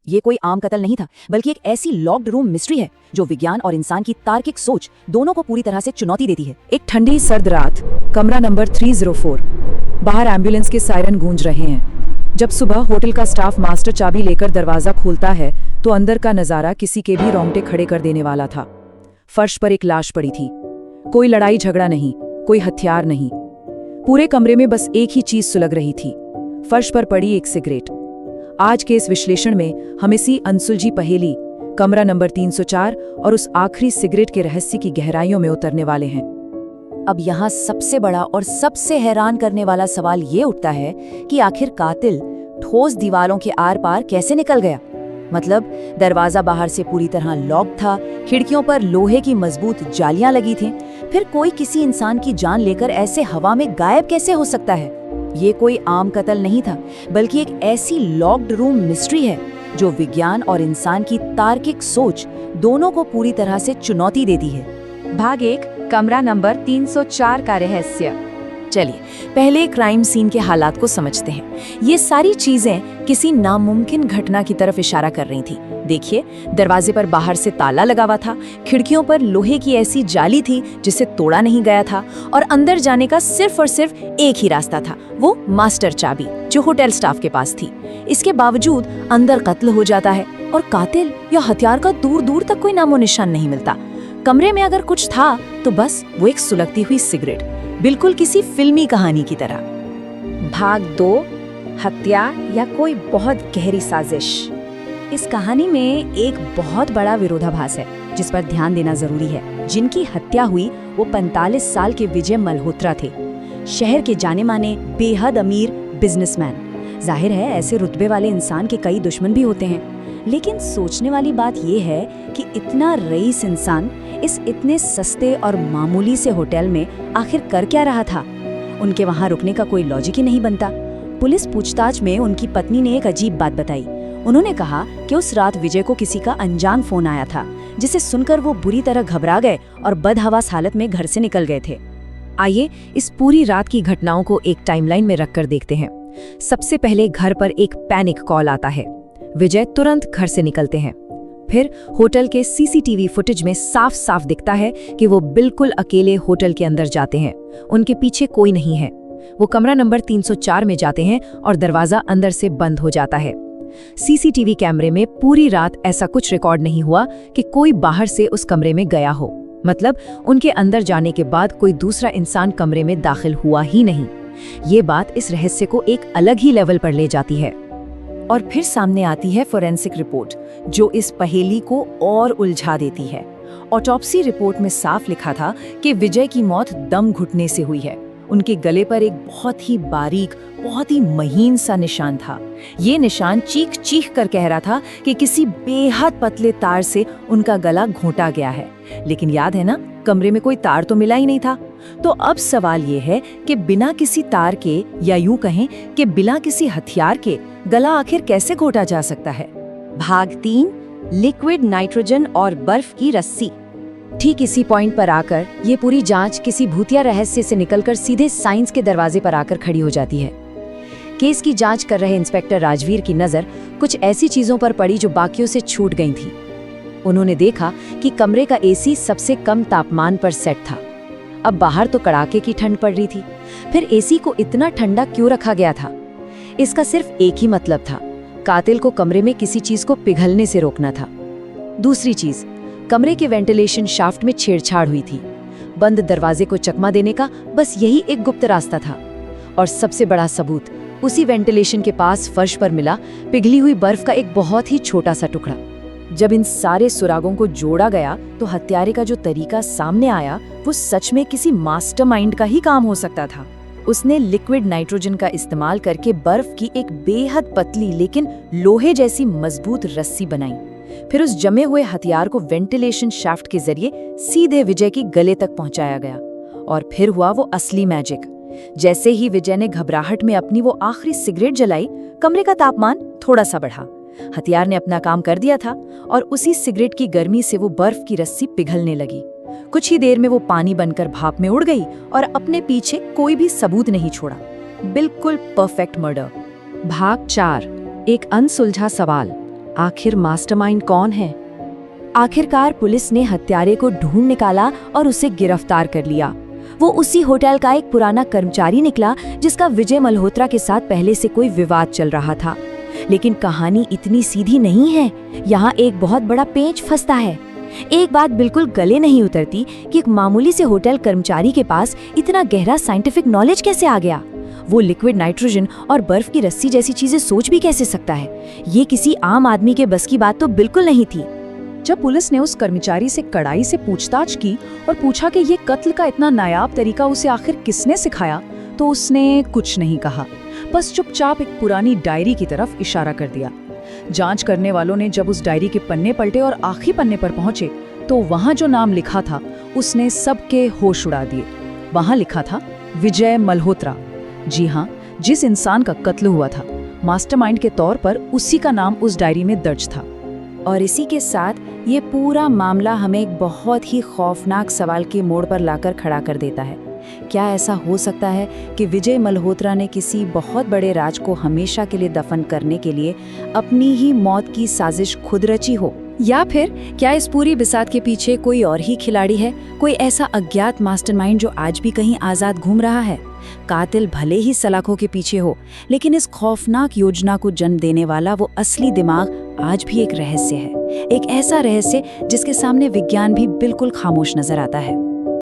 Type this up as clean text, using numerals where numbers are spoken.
ये कोई आम कत्ल नहीं था, बल्कि एक ऐसी लॉक्ड रूम मिस्ट्री है जो विज्ञान और इंसान की तार्किक सोच दोनों को पूरी तरह से चुनौती देती है। एक ठंडी सर्द रात, कमरा नंबर 304। बाहर एम्बुलेंस के सायरन गूंज रहे हैं। जब सुबह होटल का स्टाफ मास्टर चाबी लेकर दरवाजा खोलता है तो अंदर का नजारा किसी के भी रोंगटे खड़े कर देने वाला था। फर्श पर एक लाश पड़ी थी। कोई लड़ाई झगड़ा नहीं, कोई हथियार नहीं। पूरे कमरे में बस एक ही चीज सुलग रही थी, फर्श पर पड़ी एक सिगरेट। आज के इस विश्लेषण में हम इसी अनसुलझी पहेली, कमरा नंबर 304 और उस आखिरी सिगरेट के रहस्य की गहराइयों में उतरने वाले हैं। अब यहाँ सबसे बड़ा और सबसे हैरान करने वाला सवाल ये उठता है कि आखिर कातिल ठोस दीवारों के आर पार कैसे निकल गया। मतलब दरवाजा बाहर से पूरी तरह लॉक था, खिड़कियों पर लोहे की मजबूत जालियां लगी थीं। फिर कोई किसी इंसान की जान लेकर ऐसे हवा में गायब कैसे हो सकता है। ये कोई आम कत्ल नहीं था, बल्कि एक ऐसी लॉक्ड रूम मिस्ट्री है जो विज्ञान और इंसान की तार्किक सोच दोनों को पूरी तरह से चुनौती देती है। भाग 1, कमरा नंबर 304 का रहस्य। चलिए पहले क्राइम सीन के हालात को समझते हैं। ये सारी चीजें किसी नामुमकिन घटना की तरफ इशारा कर रही थी। देखिए, दरवाजे पर बाहर से ताला लगा हुआ था, खिड़कियों पर लोहे की ऐसी जाली थी जिसे तोड़ा नहीं गया था, और अंदर जाने का सिर्फ और सिर्फ एक ही रास्ता था, वो मास्टर चाबी जो होटल स्टाफ के पास थी। इसके बावजूद अंदर कत्ल हो जाता है और कातिल या हथियार का दूर दूर तक कोई नामो निशान नहीं मिलता। कमरे में अगर कुछ था तो बस वो एक सुलगती हुई सिगरेट, बिल्कुल किसी फिल्मी कहानी की तरह। भाग 2, हत्या या कोई बहुत गहरी साजिश। इस कहानी में एक बहुत बड़ा विरोधाभास है जिस पर ध्यान देना जरूरी है। जिनकी हत्या हुई वो 45 साल के विजय मल्होत्रा थे, शहर के जाने माने बेहद अमीर बिजनेसमैन। जाहिर है ऐसे रुतबे वाले इंसान के कई दुश्मन भी होते हैं, लेकिन सोचने वाली बात यह है कि इतना रईस इंसान इस इतने सस्ते और मामूली से होटल में आखिर कर क्या रहा था। उनके वहां रुकने का कोई लॉजिक ही नहीं बनता। पुलिस पूछताछ में उनकी पत्नी ने एक अजीब बात बताई। उन्होंने कहा कि उस रात विजय को किसी का अनजान फोन आया था, जिसे सुनकर वो बुरी तरह घबरा गए और बदहवास हालत में घर से निकल गए थे। आइए इस पूरी रात की घटनाओं को एक टाइमलाइन में रखकर देखते हैं। सबसे पहले घर पर एक पैनिक कॉल आता है। विजय तुरंत घर से निकलते हैं। फिर होटल के सीसीटीवी फुटेज में साफ साफ दिखता है कि वो बिल्कुल अकेले होटल के अंदर जाते हैं। उनके पीछे कोई नहीं है। वो कमरा नंबर 304 में जाते हैं और दरवाजा अंदर से बंद हो जाता है। सीसीटीवी कैमरे में पूरी रात ऐसा कुछ रिकॉर्ड नहीं हुआ कि कोई बाहर से उस कमरे में गया हो। मतलब उनके अंदर जाने के बाद कोई दूसरा इंसान कमरे में दाखिल हुआ ही नहीं। ये बात इस रहस्य को एक अलग ही लेवल पर ले जाती है। और फिर सामने आती है फोरेंसिक रिपोर्ट, जो इस पहेली को और उलझा देती है। ऑटोप्सी रिपोर्ट में साफ लिखा था कि विजय की मौत दम घुटने से हुई है। उनके गले पर एक बहुत ही बारीक, बहुत ही महीन सा निशान था। ये निशान चीख चीख कर कह रहा था कि किसी बेहद पतले तार से उनका गला घोंटा गया है। लेकिन याद है ना, कमरे में कोई तार तो मिला ही नहीं था। तो अब सवाल ये है कि बिना किसी तार के, या यूं कहें कि बिना किसी हथियार के, गला आखिर कैसे घोंटा जा सकता है। भाग 3, लिक्विड नाइट्रोजन और बर्फ की रस्सी। ठीक इसी पॉइंट पर आकर ये पूरी जांच किसी भूतिया रहस्य से निकलकर सीधे साइंस के दरवाजे पर आकर खड़ी हो जाती है। केस की जांच कर रहे इंस्पेक्टर राजवीर की नजर कुछ ऐसी चीजों पर पड़ी जो बाकियों से छूट गई थी। उन्होंने देखा कि कमरे का एसी सबसे कम तापमान पर सेट था। अब बाहर तो कड़ाके की ठंड पड़ रही थी, फिर एसी को इतना ठंडा क्यों रखा गया था? इसका सिर्फ एक ही मतलब था, कातिल को कमरे में किसी चीज को पिघलने से रोकना था। दूसरी चीज, कमरे के वेंटिलेशन शाफ्ट में छेड़छाड़ हुई थी। बंद दरवाजे को चकमा देने का बस यही एक गुप्त रास्ता था। और सबसे बड़ा सबूत, उसी वेंटिलेशन के पास फर्श पर मिला पिघली हुई बर्फ का एक बहुत ही छोटा सा टुकड़ा। जब इन सारे सुरागों को जोड़ा गया तो हत्यारे का जो तरीका सामने आया वो सच में किसी मास्टरमाइंड का ही काम हो सकता था। उसने लिक्विड नाइट्रोजन का इस्तेमाल करके बर्फ की एक बेहद पतली लेकिन लोहे जैसी मजबूत रस्सी बनाई। फिर उस जमे हुए हथियार को वेंटिलेशन शाफ्ट के जरिए सीधे विजय की गले तक पहुंचाया गया। और फिर हुआ वो असली मैजिक। जैसे ही विजय ने घबराहट में अपनी वो आखिरी सिगरेट जलाई, कमरे का तापमान थोड़ा सा बढ़ा। हथियार ने अपना काम कर दिया था और उसी सिगरेट की गर्मी से वो बर्फ की रस्सी पिघलने लगी। कुछ ही देर में वो पानी बनकर भाप में उड़ गई और अपने पीछे कोई भी सबूत नहीं छोड़ा। बिल्कुल परफेक्ट मर्डर। भाग 4, एक अनसुलझा सवाल। आखिर मास्टरमाइंड कौन है? आखिरकार पुलिस ने हत्यारे को ढूंढ निकाला और उसे गिरफ्तार कर लिया। वो उसी होटल का एक पुराना कर्मचारी निकला जिसका विजय मल्होत्रा के साथ पहले से कोई विवाद चल रहा था। लेकिन कहानी इतनी सीधी नहीं है, यहाँ एक बहुत बड़ा पेंच फंसता है। एक बात बिल्कुल गले नहीं उतरती कि एक मामूली से होटल कर्मचारी के पास इतना गहरा साइंटिफिक नॉलेज कैसे आ गया। वो लिक्विड नाइट्रोजन और बर्फ की रस्सी जैसी चीजें सोच भी कैसे सकता है। ये किसी आम आदमी के बस की बात तो बिल्कुल नहीं थी। जब पुलिस ने उस कर्मचारी से कड़ाई से पूछताछ की और पूछा कि ये कत्ल का इतना नायाब तरीका उसे आखिर किसने सिखाया, तो उसने कुछ नहीं कहा, बस चुपचाप एक पुरानी डायरी की तरफ इशारा कर दिया। जांच करने वालों ने जब उस डायरी के पन्ने पलटे और आखिरी पन्ने पर पहुंचे तो वहां जो नाम लिखा था उसने सबके होश उड़ा दिए। वहां लिखा था विजय मल्होत्रा। जी हाँ, जिस इंसान का कत्ल हुआ था, मास्टरमाइंड के तौर पर उसी का नाम उस डायरी में दर्ज था। और इसी के साथ ये पूरा मामला हमें एक बहुत ही खौफनाक सवाल के मोड़ पर लाकर खड़ा कर देता है। क्या ऐसा हो सकता है कि विजय मल्होत्रा ने किसी बहुत बड़े राज को हमेशा के लिए दफन करने के लिए अपनी ही मौत की साजिश खुद रची हो? या फिर क्या इस पूरी बिसात के पीछे कोई और ही खिलाड़ी है, कोई ऐसा अज्ञात मास्टरमाइंड जो आज भी कहीं आजाद घूम रहा है? कातिल भले ही सलाखों के पीछे हो, लेकिन इस खौफनाक योजना को जन्म देने वाला वो असली दिमाग आज भी एक रहस्य है, एक ऐसा रहस्य जिसके सामने विज्ञान भी बिल्कुल खामोश नजर आता है।